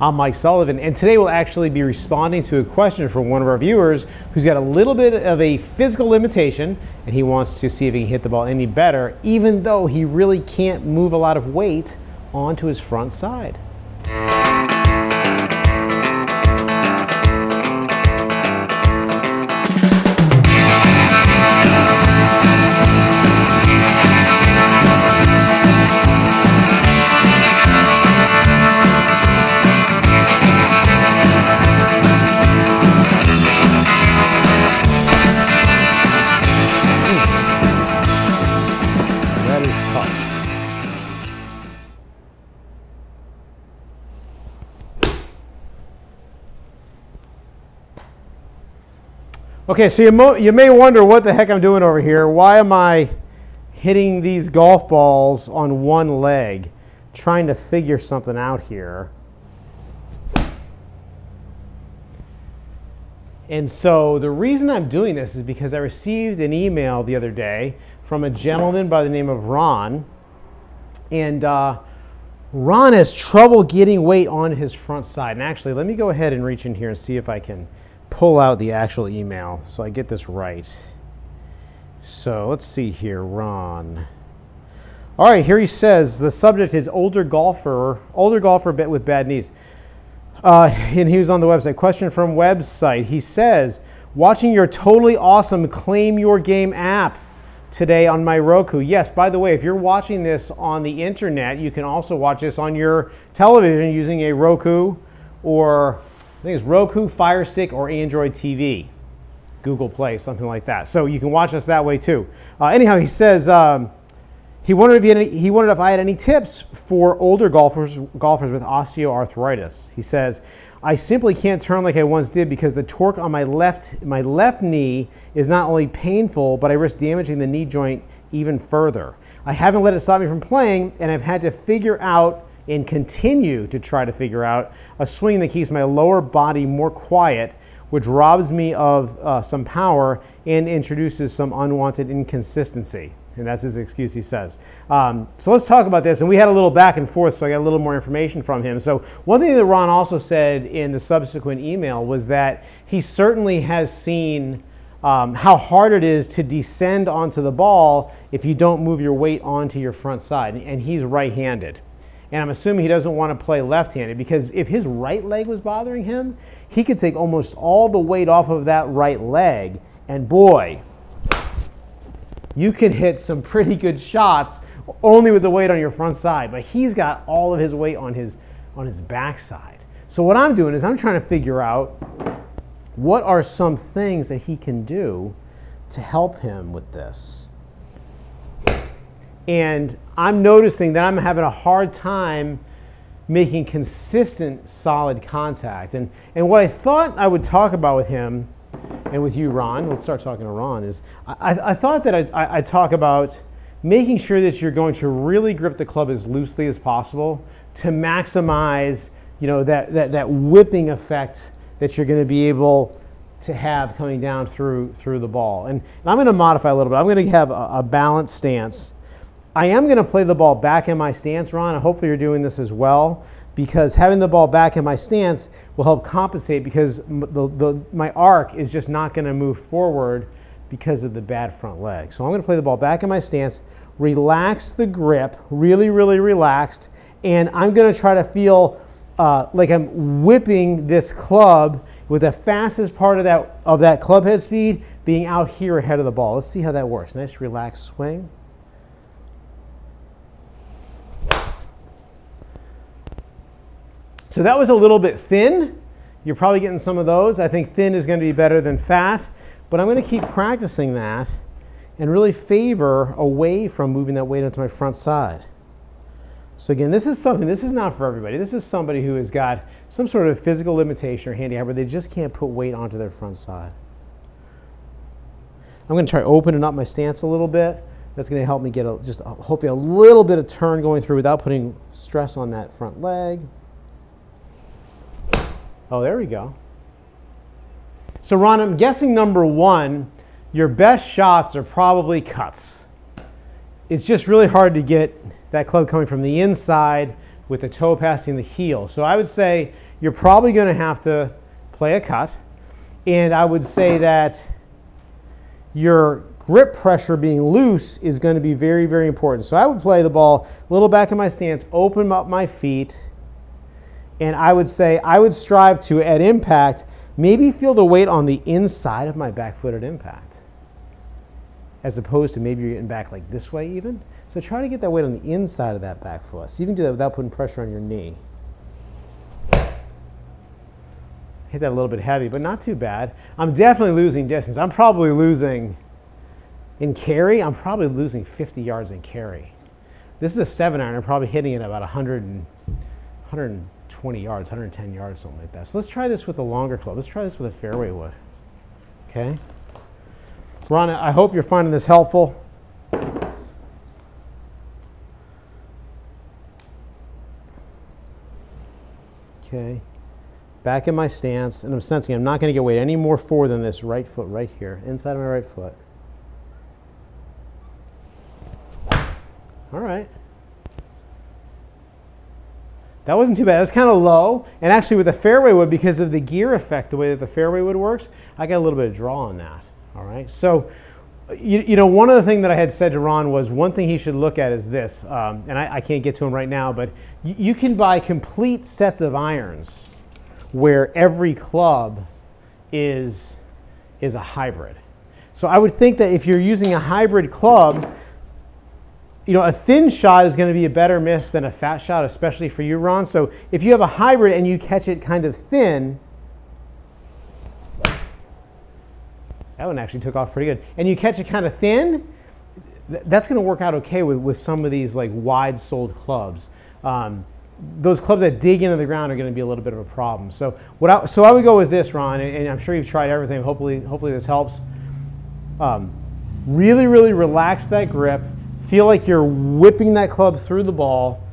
I'm Mike Sullivan, and today we'll actually be responding to a question from one of our viewers who's got a little bit of a physical limitation, and he wants to see if he can hit the ball any better, even though he really can't move a lot of weight onto his front side. Okay, so you may wonder what the heck I'm doing over here. Why am I hitting these golf balls on one leg? Trying to figure something out here. And so the reason I'm doing this is because I received an email the other day from a gentleman by the name of Ron. And Ron has trouble getting weight on his front side. And actually, let me go ahead and reach in here and see if I can pull out the actual email so I get this right. So let's see here, Ron. All right, here he says the subject is older golfer with bad knees. And he was on the website. Question from website. He says, watching your totally awesome Claim Your Game app today on my Roku. Yes, by the way, if you're watching this on the internet, you can also watch this on your television using a Roku, or I think it's Roku, Fire Stick, or Android TV, Google Play, something like that. So you can watch us that way too. Anyhow, he says he wondered if I had any tips for older golfers with osteoarthritis. He says, I simply can't turn like I once did because the torque on my left knee is not only painful, but I risk damaging the knee joint even further. I haven't let it stop me from playing, and I've had to figure out and continue to try to figure out a swing that keeps my lower body more quiet, which robs me of some power and introduces some unwanted inconsistency. And that's his excuse, he says. So let's talk about this. And we had a little back and forth, so I got a little more information from him. So one thing that Ron also said in the subsequent email was that he certainly has seen how hard it is to descend onto the ball if you don't move your weight onto your front side. And he's right-handed. And I'm assuming he doesn't want to play left-handed, because if his right leg was bothering him, he could take almost all the weight off of that right leg, and boy, you could hit some pretty good shots only with the weight on your front side. But he's got all of his weight on his backside. So what I'm doing is I'm trying to figure out what are some things that he can do to help him with this. And I'm noticing that I'm having a hard time making consistent, solid contact. And what I thought I would talk about with him, and with you, Ron, let's start talking to Ron, is I thought that I'd talk about making sure that you're going to really grip the club as loosely as possible to maximize, that whipping effect that you're going to be able to have coming down through the ball. And I'm going to modify a little bit. I'm going to have a balanced stance. I am going to play the ball back in my stance, Ron, and hopefully you're doing this as well, because having the ball back in my stance will help compensate, because my arc is just not going to move forward because of the bad front leg. So I'm going to play the ball back in my stance, relax the grip, really, really relaxed, and I'm going to try to feel like I'm whipping this club with the fastest part of that club head speed being out here ahead of the ball. Let's see how that works. Nice relaxed swing. So that was a little bit thin. You're probably getting some of those. I think thin is going to be better than fat, but I'm going to keep practicing that and really favor away from moving that weight onto my front side. So again, this is not for everybody. This is somebody who has got some sort of physical limitation or handicap where they just can't put weight onto their front side. I'm going to try opening up my stance a little bit. That's going to help me get hopefully a little bit of turn going through without putting stress on that front leg. Oh, there we go. So Ron, I'm guessing number one, your best shots are probably cuts. It's just really hard to get that club coming from the inside with the toe passing the heel. So I would say you're probably going to have to play a cut. And I would say that your grip pressure being loose is going to be very, very important. So I would play the ball a little back in my stance, open up my feet, and I would say I would strive to, at impact, maybe feel the weight on the inside of my back foot at impact, as opposed to maybe you're getting back like this way even. So try to get that weight on the inside of that back foot. So you can do that without putting pressure on your knee. Hit that a little bit heavy, but not too bad. I'm definitely losing distance. I'm probably losing, in carry, I'm probably losing 50 yards in carry. This is a 7-iron. I'm probably hitting it about 120 yards, 110 yards, something like that. So let's try this with a longer club. Let's try this with a fairway wood. Okay? Ron, I hope you're finding this helpful. Okay. Back in my stance, and I'm sensing I'm not going to get weight any more forward than this right foot right here, inside of my right foot. All right. That wasn't too bad. That was kind of low. And actually with the fairway wood, because of the gear effect, the way that the fairway wood works, I got a little bit of draw on that. All right. So, you know, one of the things that I had said to Ron was one thing he should look at is this, and I can't get to him right now, but you can buy complete sets of irons where every club is a hybrid. So I would think that if you're using a hybrid club, you know, a thin shot is going to be a better miss than a fat shot, especially for you, Ron. So if you have a hybrid and you catch it kind of thin, that one actually took off pretty good, and you catch it kind of thin, that's going to work out okay with some of these like wide-soled clubs. Those clubs that dig into the ground are going to be a little bit of a problem. So I would go with this, Ron, and I'm sure you've tried everything. Hopefully this helps. Really, really relax that grip. Feel like you're whipping that club through the ball.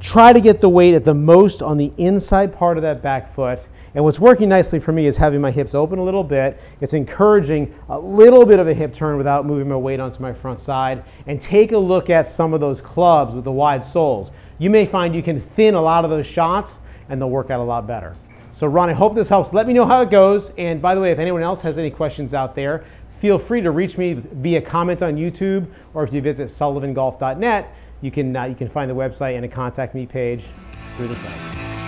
Try to get the weight at the most on the inside part of that back foot. And what's working nicely for me is having my hips open a little bit. It's encouraging a little bit of a hip turn without moving my weight onto my front side. And take a look at some of those clubs with the wide soles. You may find you can thin a lot of those shots and they'll work out a lot better. So Ron, I hope this helps. Let me know how it goes. And by the way, if anyone else has any questions out there, feel free to reach me via comment on YouTube, or if you visit sullivangolf.net, you can find the website and a contact me page through the site.